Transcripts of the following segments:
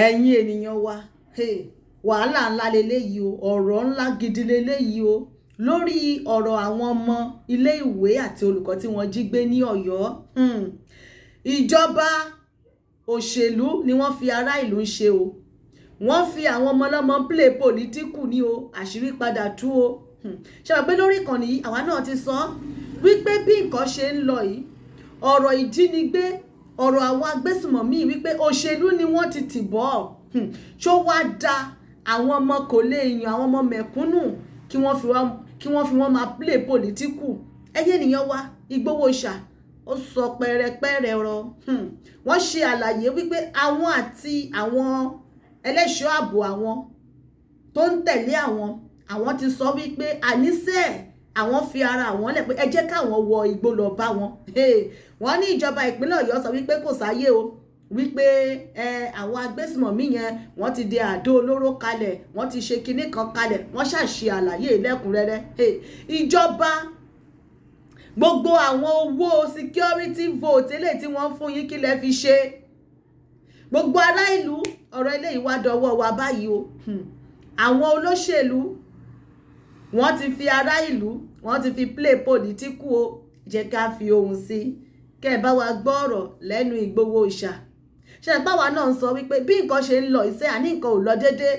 ẹ̀yin ènìyàn wa wàhálà ńlá leléyìí o, ọ̀rọ̀ ńlá gidi leléyìí o lórí ọ̀rọ̀ àwọn ọmọ ilé ìwé àti olùkọ́ tí wọ́n jí gbé ní Ọ̀yọ́. Ìjọba òṣèlú ni wọ́n fi ará ìlú ń ṣe o, wọ́n fi àwọn ọmọ ọlọ́mọ play politiku ní o, àṣírí padà tú o. Ṣé wọ́n pé lórí ìkànnì yìí àwa náà ti sọ wípé bí nǹkan ṣe ń lọ yìí, ọ̀rọ̀ ìjínigbé, ọ̀rọ̀ àwọn agbésùmọ̀mí wípé òṣèlú ni wọ́n ti tì bọ́. Ṣó wá da àwọn ọmọ kò lè yan àwọn ọmọ mẹ̀kúnnù kí wọ́n fi wọ́n máa play politiku. Ẹyẹ ènìyàn wa Ìgbòho-ṣà ó sọ pẹ̀rẹ̀pẹ̀rẹ̀ ọ̀rọ̀. Wọ́n ṣe àlàyé wípé àwọn àti àwọn ẹlẹ́ṣọ́ ààbò àwọn tó ń tẹ̀lé àwọn ti sọ wípé àníṣe àwọn fi ara àwọn lẹ̀ pé ẹ jẹ́ káwọn wọ igbó lọ bá wọn. Wọ́n ní ìjọba ìpínlẹ̀ Ọ̀yọ́ sọ wípé kò sáyé o, wípé àwọn agbésùmọ̀mí yẹn wọ́n ti dé àdó olóró kalẹ̀, wọ́n ti ṣe kinní kan kalẹ̀, wọ́n ṣàṣe àlàyé lẹ́kùnrẹ́rẹ́. Ìjọba gbogbo àwọn owó security vote eléyìí tí wọ́n fún yín kí lẹ fi ṣe? Gbogbo ará ìlú ọ̀rọ̀ eléyìí wá dọwọ́ wa báyìí o. Àwọn olóṣèlú wọ́n ti fi ará ìlú wọ́n ti fi play politiku o. Jẹ́ ká fi ohùn sí kẹ́ ẹ bá wa gbọ́ ọ̀rọ̀ lẹ́nu Ìgbòho-ṣà. Ṣé báwa náà ń sọ wípé bí nǹkan ṣe ń lọ iṣẹ́ àní nǹkan ò lọ déédé,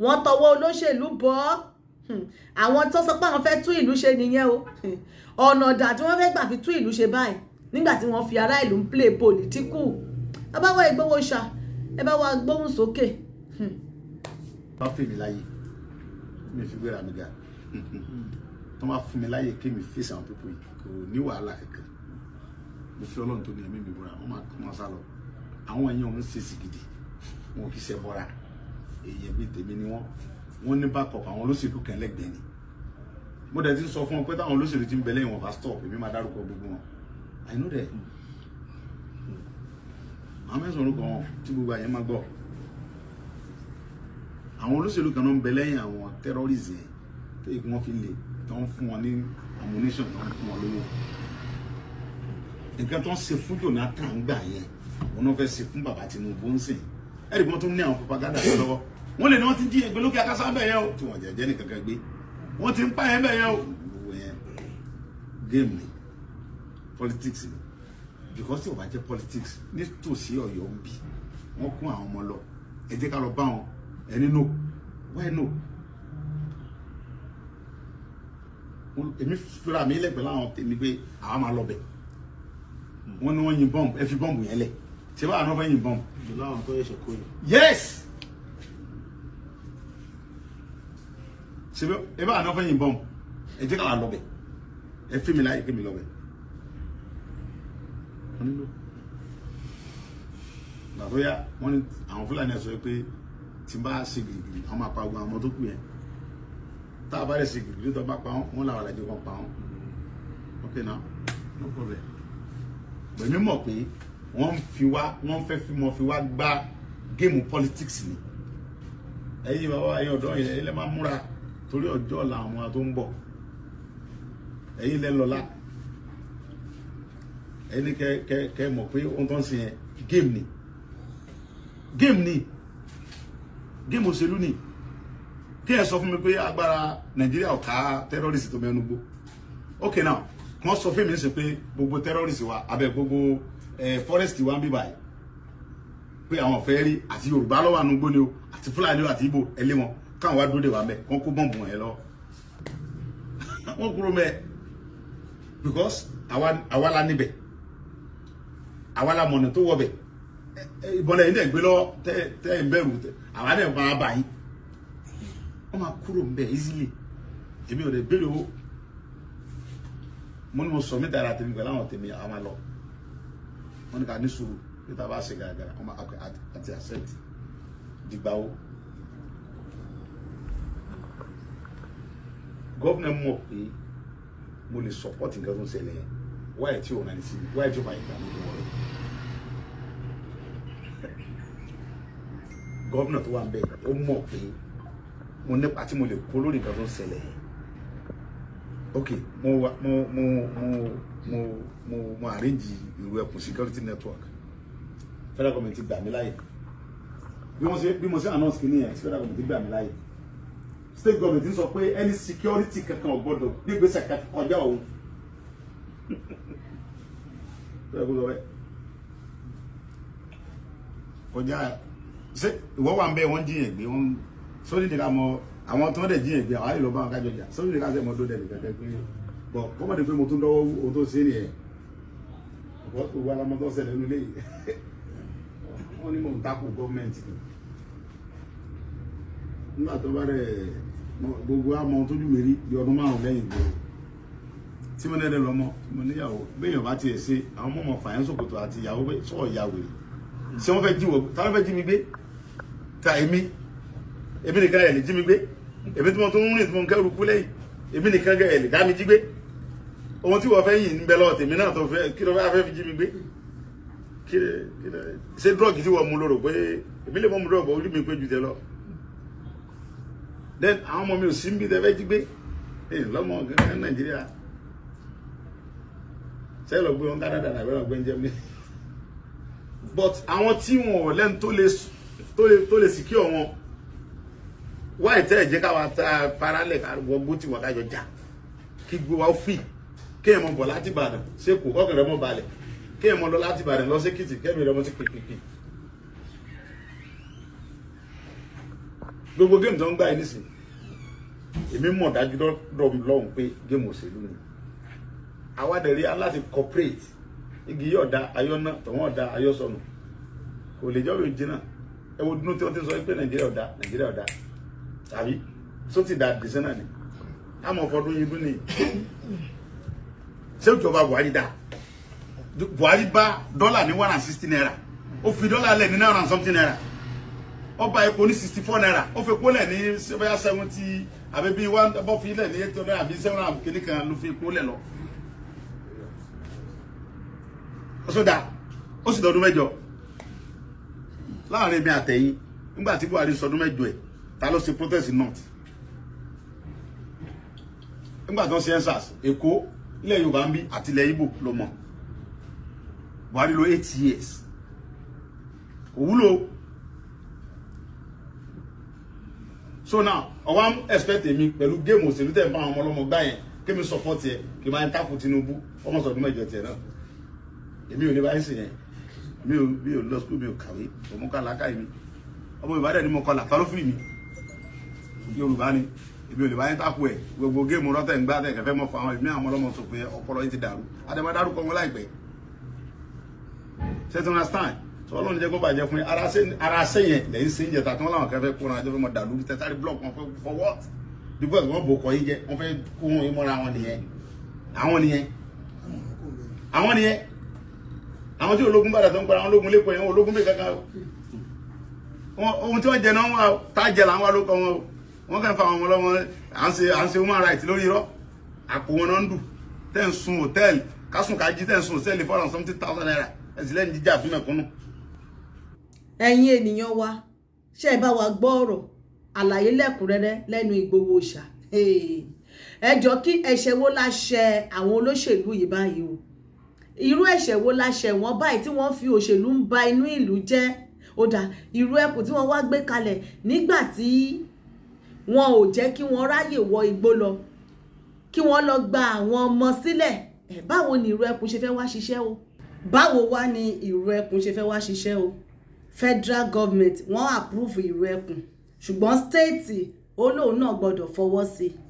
wọ́n tọwọ́ olóṣèlú bọ́. Àwọn tó sọ pé àwọn fẹ́ tún ìlú ṣe nìyẹn o. Ọ̀nà ọ̀dà tí wọ́n fẹ́ gbà fi tún ìlú ṣe báyìí nígbà tí wọ́n fi ará ìlú ń play politiku. Ẹ bá wa Ìgbòho-ṣà, ẹ bá wa gbóhùn sókè. Bá fèmí láyé mi fi gbéra mi ga tó máa fún mi láyé kí mi fèsì àwọn pípọ̀ yìí kò ní wàhálà kankan. Mo fi Ọlọ́run tó ní ẹ̀mí mi búra wọ́n máa sá lọ. Àwọn èèyàn ń ṣe sí gidi, wọn kì í ṣe bọ́ra èèyàn bíi tèmi ni wọ́n ní backup àwọn olóṣèlú kan lẹ́gbẹ̀ẹ́ ni. Mo dẹ̀ ti sọ fún ọ pé táwọn olóṣèlú ti ń bẹ lẹ́yìn wọn bá stop èmi máa dárúkọ gbogbo wọn. I know that. Àwọn mẹ́sàn-án orúkọ wọn tí gbogbo àyẹ̀ máa gbọ́. Àwọn olóṣèlú kan náà ń bẹ lẹ́yìn àwọn terrorists yẹn tó yẹ kí wọ́n fi lè tó ń fún wọn ní ammunition tó ń fún wọn lówó. Nǹkan tó ń ṣe fún Jonathan gbà yẹn wọn náà fẹ́ ṣe fún bàbá Tinubu ń sìn. Ẹ̀rí wọn tún ní àwọn propaganda tó lọ́wọ́. Wọ́n lè ní wọ́n ti jí ẹgbẹ́ lókè akásá bẹ̀ yẹn o tí wọ́n jẹ́ nìkan kan gbé. Wọ́n ti ń pa yẹn bẹ̀ yẹn o. Gbogbo yẹn game ni politics ni because tí ó bá jẹ́ politics nítòsí Ọ̀yọ́ ń bì wọ́n kún àwọn ọmọ lọ ẹ jẹ́ ká lọ bá wọn ẹni no why no? Èmi fúra mi lẹ́gbẹ̀ẹ́ láwọn tèmi pé àwa máa lọ bẹ̀ wọ́n ní wọ́n yin bọ́ǹbù ẹ fi bọ́ǹbù yẹn lẹ̀ ṣé báwa náà fẹ́ yin bọ́ǹbù. ìjọba àwọn tó yẹ ṣe kó yìí. Yes. ṣé báwa náà fẹ́ yin bọ́ǹbù ẹ jẹ́ ká wà lọ bẹ̀ ẹ fi mi láyé kí mi lọ bẹ̀. Gbàtọ́ yá wọ́n ní àwọn Fúlàní ẹ̀ sọ pé tí n bá ṣe gìrìgìrì àwọn máa pa ogun àwọn ọmọ tó kù yẹn tá a bá rẹ̀ ṣe gìrìgìrì tó bá pa wọ́n làwọn àlejò kan pa wọ́n. Okay now no problem. Bẹ̀mí mọ̀ pé wọ́n fẹ́ fi mọ̀ fi wá gbá géèmù politics ni. Ẹ̀yin bàbá ẹ̀yin ọ̀dọ́ yẹn lẹ́ máa múra torí ọjọ́ ọ̀la àwọn ọmọ tó ń bọ̀. Ẹ̀yin lẹ́ lọ́lá. Ẹni kẹ́ mọ̀ pé ohun tó ń ṣe yẹn géèmù ni. Géèmù ni. Géèmù òṣèlú ni. Kí ẹ sọ fún mi pé agbára Nàìjíríà ò ká terrorist tó mẹ́nu gbó. Okay now wọ́n sọ fún mi sí pé gbogbo terrorist wa abẹ gbogbo forest wa ń bí báyìí pé àwọn fẹ́ rí àti Yorùbá lọ́wọ́ ànúgbó ni o àti Fúlàní àti Ìgbò ẹlé wọn káwọn wá dúró dè wá mẹ́ kán kó bọ́ǹbù wọn yẹn lọ. Wọ́n kúrò mẹ́ because àwa la níbẹ̀ àwa la mọ̀nà tó wọ̀ bẹ̀ ìbọn lẹ́yìn dẹ̀ gbé lọ tẹ́ ń bẹ̀rù àwa dẹ̀ máa bà yín wọ́n máa kúrò mẹ́ easily èmi ò dẹ̀ béèrè owó mo ní mo sọ mí dára tèmi pẹ̀lú àwọn tèmi àwọn máa lọ wọ́n ní ká ní sùúrù pé tá a bá ṣe gàgàrà wọ́n máa àti accept dìgbà wo. Gọ́vnà mọ̀ pé mo lè support nǹkan tó ń ṣẹlẹ̀ yẹn wáyé tí ò náà ní sí mi wáyé tí ò máa gbà mí lọ́wọ́ rẹ̀. Gọ́vnà tó wà ń bẹ̀ ó mọ̀ pé mo nípa tí mo lè kó lórí nǹkan tó ń ṣẹlẹ̀ yẹn. Okay, mo arrange ìlú ẹkùn security network. Federal government gbà mí láyè bí mo ṣe announce kìíní ẹ̀ federal government gbà mí láyè state government sọ pé any security kankan ò gbọdọ̀ gbígbèsè kọjá òun kọjá ṣé ìwọ wà ń bẹ wọn jíyàn gbé wọn sórí ìdíkà mọ àwọn tó ń dẹ̀ jíyàn gbé àwọn àyè lọ bá wọn kájọ jà sórí ìdíkà sẹ́ mọ́ tó dẹ̀ nìkan kẹ́ pé bọ̀ kọ́mọ̀dé pé mo tún dọ́wọ́ o tó ṣe nìyẹn ọ̀pọ̀ wà lámọ́tọ́ ṣẹlẹ̀ nílé yìí wọ́n ní mò ń takò gọ́ọ̀mẹ̀ntì nígbà tó bá rẹ̀ gbogbo àmọ́ tójú mi rí bí ọdún márùn lẹ́yìn ìgboro tí mo nẹ́rẹ̀ lọ́mọ mo níyàwó béèyàn bá tiẹ̀ ṣe àwọn ọmọ fàyán ṣòkòtò àti ìyàwó sọ̀rọ̀ ìyàwó rẹ̀ ṣé wọ́n fẹ́ jí wọ táwọn fẹ́ jí mi gbé ta èmi nìkan ẹ̀ lè jí mi gbé èmi tí mo tún ń rìn tí mo ń kẹ́rù kú lẹ́yìn èmi nìkan ẹ̀ lè dá mi jí gbé ohun tí wọ́n fẹ́ yìn ń bẹ lọ́wọ́ tèmi náà tó fẹ́ kí ló fẹ́ fi jí mi gbé ṣé drọ́ọ̀gì tí wọ́n mú lóró pé èmi lè mọ́ mu drọ́ọ̀gì orí mi pé ju tẹ lọ then àwọn ọmọ mi ò sí ń bí tẹ fẹ́ jí gbé lọ́mọ gẹ́gẹ́ Nàìjíríà ṣe lọ gbé wọn Canada náà lọ gbé ń jẹ́ mi but àwọn tí wọn ò lẹ́nu tó lè secure wọn wá ìtẹ́ ẹ̀jẹ̀ káwa ta faralẹ̀ gbogbo tí wọn kájọ jà kí gbé wa fi kéèyàn mọ bọ̀ láti Ìbàdàn sẹ́kù ọkàn rẹ̀ mọ́ balẹ̀ kéèyàn mọ lọ láti Ìbàdàn lọ sẹ́kìtì kẹ́mi rẹ̀ mọ́ sí pèpèpè gbogbo géèmù tó ń gbà yìí nísìn èmi mọ̀ dájú lọ́hùn pé géèmù òṣèlú ni àwádẹ̀rí aláti corporate igi yóò da ayọ́nà tọ̀wọ́n ọ̀dà ayọ́sọ̀nù kò lè jọ́rò ìjìnà ẹwọ dúnú tí wọ́n ti sọ pé Nàìjíríà ọ̀dà tàbí só ti dà dìsẹ́ náà ni a mọ̀ fọdún yìí dún ní ṣé ìjọba Buhari bá dọ́là ní 160 naira ó fi dọ́là lẹ̀ ní 900 and something naira ó bá epo ní 64 naira ó fi epo lẹ̀ ní 70 àbí bí wọ́n bọ́ fi lẹ̀ ní 800 àbí 700 kìíní kan ló fi epo lẹ̀ lọ sódà ó sì dọdún mẹ́jọ láàrin mi àtẹ̀yìn nígbà tí Buhari sọdún mẹ́jọ ẹ̀ ta ló ṣe protest north nígbà tó ṣe ensas Èkó ilẹ̀ Yorùbá ń bí àti ilẹ̀ Ìgbò ló mọ̀ Buhari lò 8 years òwúlò so now ọwọ́ expect èmi pẹ̀lú géèmù òṣèlú tẹ̀ fún àwọn ọmọ ọlọ́mọ gbá yẹn kí mi support ẹ̀ kí n máa ń takò Tinubu ọmọ sọdún mẹ́jọ tiẹ̀ náà èmi ò ní báyìí sí yẹn mi ò lọ school mi ò kàwé òmù ká làákàyè mi ọmọ Ìbàdàn ni mo kọ làtọ́ ló fi mi Yorùbá ni èmi ò lè báyìí takò ẹ̀ gbogbo géèmù rọ́tẹ̀ ń gbá tẹ̀ kẹfẹ́ mọ́ fún àwọn ìmí àwọn ọlọ́mọ sọ pé ọpọlọ yìí ti dàrú adẹ́mọ́ dárúkọ wọn láìpẹ́ ṣé tí wọ́n understand sọ Ọlọ́run jẹ́ kó bàjẹ́ fún ara sẹ́yìn lẹ́yìn sí ìjẹta tí wọ́n láwọn kẹfẹ́ kóra àjọ fẹ́ mọ dàlú tẹ́tàrí block wọn for what because wọ́n bò kọ́ yìí jẹ́ wọ́n fẹ́ kó wọn ìmọ̀ra wọn nìyẹn àwọn tí ológun bàdà tó ń para àwọn ológun lẹ́kọ̀ọ́ yẹn ológun bí kankan ohun tí wọ́n jẹ náà wà tá jẹ là ń wá lókọ wọn o wọ́n kàn fa àwọn ọmọlọ́mọ à ń ṣe human rights lórí irọ́ àpò wọn náà ń dù tẹ́ ń sun hòtẹ́ẹ̀lì kásùn kájí tẹ́ ń sun hòtẹ́ẹ̀lì 470,000 naira ẹ̀sìn lẹ́yìn jíjà fún mẹ̀kúnnù. ẹ̀yin ènìyàn wa ṣe é bá wa gbọ́ ọ̀rọ̀ àlàyé lẹ́kùnrẹ́rẹ́ lẹ́nu Ìgbòho Òòṣà ẹ jọ̀ọ́ kí ẹ̀ṣẹ̀ wo la ṣẹ̀ àwọn olóṣèlú yìí báyìí o irú ẹ̀ṣẹ̀ wo la ṣẹ̀ wọ́n báyìí tí wọ́n fi òṣèlú ń ba inú ìlú jẹ́ ó dà irú ẹkùn tí wọ́n wá gbé kalẹ̀ nígbà tí wọn ò jẹ́ kí wọ́n ráyè wọ igbó lọ kí wọ́n lọ gba àwọn ọmọ sílẹ̀ báwo ni irú ẹkùn ṣe fẹ́ wá ṣiṣẹ́ o báwo wá ni irú ẹkùn ṣe fẹ́ wá ṣiṣẹ́ o federal government wọ́n approve irú ẹkùn ṣùgbọ́n state ó lóun náà gbọ́dọ̀ fọwọ́ sí i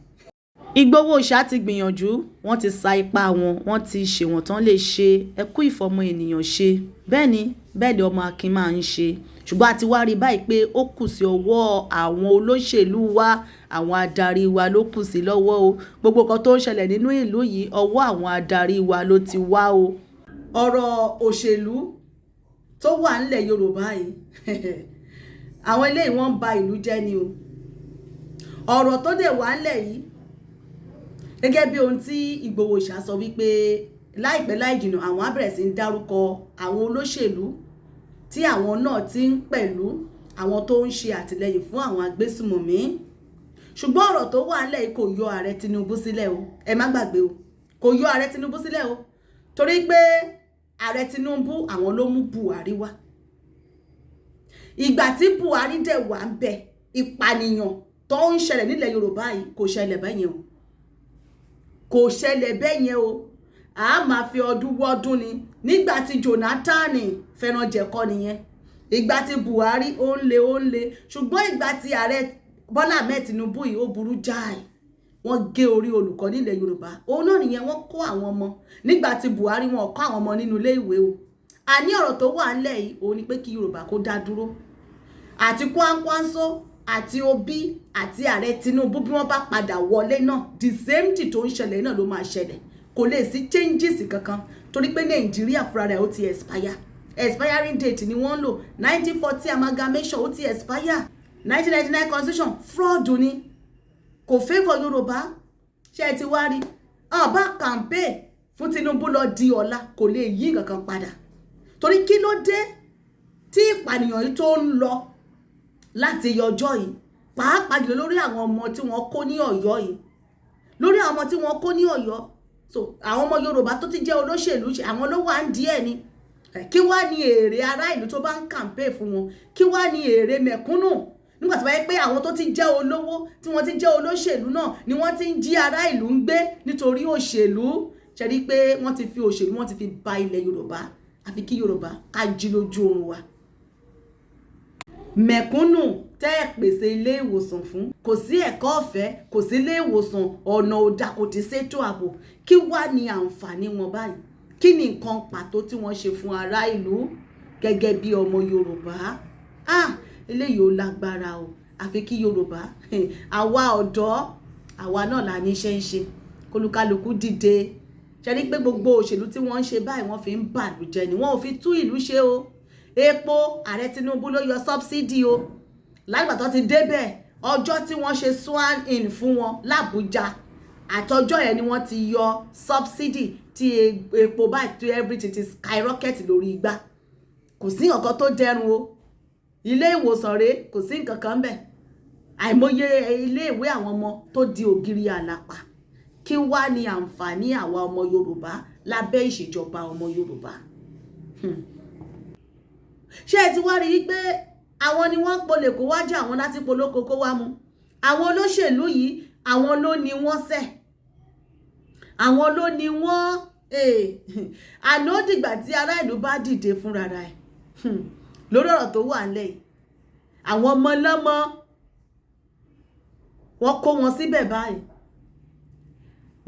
Ìgbòho Òòṣà ti gbìyànjú wọ́n ti sa ipá wọ́n ti ṣe wọ́n tán lè ṣe ẹkú ìfọmọ ènìyàn ṣe bẹ́ẹ̀ ni ọmọ akin máa ń ṣe ṣùgbọ́n a ti wá rí báyìí pé ó kù sí ọwọ́ àwọn olóṣèlú wa àwọn adarí wa ló kù sí lọ́wọ́ o gbogbo kan tó ń ṣẹlẹ̀ nínú ìlú yìí ọwọ́ àwọn adarí wa ló ti wá o ọ̀rọ̀ òṣèlú tó wà nílẹ̀ Yorùbá yìí àwọn eléyìí wọ́n ń ba ìlú jẹ́ ni o ọ̀rọ̀ tó dẹ̀ wà nílẹ̀ yìí gẹ́gẹ́ bí ohun tí Ìgbòho Òòṣà sọ wípé láìpẹ́ láì jìnnà àwọn á bẹ̀rẹ̀ sí ń dárúkọ àwọn olóṣèlú tí àwọn náà ti ń pẹ̀lú àwọn tó ń ṣe àtìlẹ́yìn fún àwọn agbésùmọ̀mí ṣùgbọ́n ọ̀rọ̀ tó wà nílẹ̀ yìí kò yọ ààrẹ Tinubu sílẹ̀ o ẹ má gbàgbé o kò yọ ààrẹ Tinubu sílẹ̀ o torí pé ààrẹ Tinubu àwọn ló mú Buhari wá ìgbà tí Buhari dẹ̀ wà ń bẹ̀ ìpànìyàn tó ń ṣẹlẹ̀ nílẹ̀ Yorùbá yìí kò ṣẹlẹ̀ bẹ́ẹ̀ yẹn o kò ṣẹlẹ̀ bẹ́ẹ̀ yẹn o a máa fi ọdún wọ́dún ni nígbà tí Jonathan fẹ́ràn jẹ̀kọ́ nìyẹn ìgbà tí Buhari ó ń le ṣùgbọ́n ìgbà tí ààrẹ Bọ́lá Ahmed Tinubu yìí ó burú jáì wọ́n gé orí olùkọ́ nílẹ̀ Yorùbá òun náà nìyẹn wọ́n kó àwọn ọmọ nígbà tí Buhari wọn kọ́ àwọn ọmọ nínú ilé ìwé o àní ọ̀rọ̀ tó wà ńlẹ̀ yìí òun ni pé kí Yorùbá kó dá dúró àti Kwankwanso àti Obi àti ààrẹ Tinubu bí wọ́n bá padà wọlé náà the same thing tó ń ṣẹlẹ̀ náà ló máa ṣẹlẹ̀ kò lè sí changes kankan torí pé Nàìjíríà fúnra rẹ̀ ó ti expiring date ni wọ́n ń lò 1940 amalgamation ó ti expire 1999 constitution fraud ni kò favour Yorùbá ṣé ẹ ti wá rí ọba campaign fún Tinubu lọ di ọ̀la kò lè yí nǹkan padà torí kí ló dé tí ìpànìyàn yìí tó ń lọ láti ọjọ́ yìí pàápàá jùlọ lórí àwọn ọmọ tí wọ́n kó ní Ọ̀yọ́ yìí lórí àwọn ọmọ tí wọ́n kó ní Ọ̀yọ́ so àwọn ọmọ Yorùbá tó ti jẹ́ olóṣèlú àwọn ló wà ń díẹ̀ ni kí wá ní èrè ará ìlú tó bá ń campaign fún wọn kí wá ní èrè mẹ̀kúnnù nígbà tí wọ́n yẹ pé àwọn tó ti jẹ́ olówó tí wọ́n ti jẹ́ olóṣèlú náà ni wọ́n ti ń jí ará ìlú ń gbé nítorí òṣèlú ṣe rí pé wọ́n ti fi òṣèlú wọ́n ti fi ba ilẹ̀ Yorùbá àfi kí Yorùbá ká jí lójú oorun wa mẹ̀kúnnù tẹ́ ẹ̀ pèsè ilé ìwòsàn fún kò sí ẹ̀kọ́ ọ̀fẹ́ kò sí ilé ìwòsàn ọ̀nà òdà kò ti ṣètò ààbò kí wá ní àǹfààní wọn báyìí kí ni nǹkan pàtó tí wọ́n ṣe fún ará ìlú gẹ́gẹ́ bí ọmọ Yorùbá eléyìí ó lágbára o àfi kí Yorùbá àwa ọ̀dọ́ àwa náà là ní iṣẹ́ ń ṣe kólúkálukú dìde ṣe rí pé gbogbo òṣèlú tí wọ́n ń ṣe báyìí wọ́n fi ń bàlújẹ́ ni wọ́n ò fi tú ìlú ṣe o epo ààrẹ Tinubu ló yọ subsidy o lágbà tó ti débẹ̀ ọjọ́ tí wọ́n ṣe swan in fún wọn l'Àbújá àtọjọ́ yẹn ni wọ́n ti yọ subsidy tí epo báyìí tí everything ti skyrocket lórí igbá kò sí nǹkan tó dẹrùn o ilé ìwòsàn rèé kò sí nǹkan kan bẹ́ẹ̀ àìmọye ilé ìwé àwọn ọmọ tó di ògiri àlàpà kí wá ní àǹfààní àwa ọmọ Yorùbá lábẹ́ ìṣèjọba ọmọ Yorùbá ṣé ẹ ti wá rí i pé àwọn ni wọ́n polè kó wájú àwọn láti polóko kó wá mu àwọn olóṣèlú yìí àwọn ló ní wọ́n ṣẹ̀ àwọn ló ní wọ́n àná dìgbà tí ará ìlú bá dìde fúnra rẹ̀ lórí ọ̀rọ̀ tó wà nílẹ̀ àwọn ọmọ lọ́mọ wọ́n kó wọn síbẹ̀ báyìí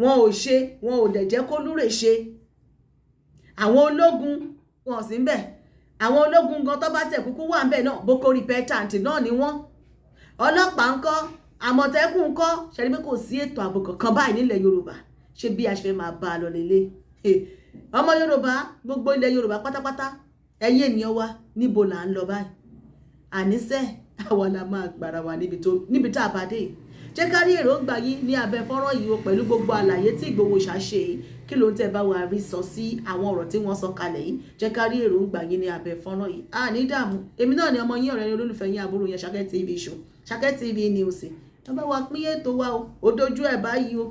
wọn ò ṣe wọn ò dẹ̀ jẹ́ kó lúrè ṣe àwọn ológun wọn ò sí ń bẹ̀ àwọn ológun gan tó bá tẹ̀ kúkú wà ń bẹ̀ náà boko repentant náà ni wọ́n ọlọ́pàá ńkọ́ àmọ̀tẹ́kùn ńkọ́ ṣẹ́ni pé kò sí ètò ààbò kankan báyìí nílẹ̀ Yorùbá ṣé bí a ṣe fẹ́ máa bá a lọ lélẹ̀ ọmọ Yorùbá gbogbo ilẹ̀ Yorùbá pátápátá ẹ̀yin ènìyàn wa níbo là ń lọ báyìí àníṣe àwa la máa gbára wa níbi tá a bá dé jẹ́ ká rí èròǹgbà yìí ní abẹ́ fọ́nrán yìí o pẹ̀lú gbogbo àlàyé tí Ìgbòho Òòṣà ṣe kí ló ń tẹ́ bá wa rí sọ sí àwọn ọ̀rọ̀ tí wọ́n sọ kalẹ̀ yìí jẹ́ ká rí èròǹgbà yìí ní abẹ́ fọ́nrán yìí ní dààmú èmi náà ni ọmọ yín ọ̀rẹ́ ni olólùfẹ́ yín àbúrò yẹn Ṣàkẹ́ TV show Ṣàkẹ́ TV news ẹ bá wa pín ètò wa o ó dojú ẹ̀ báyìí o.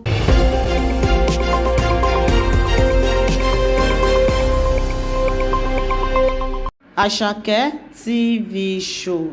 Àṣàkẹ́ TV show.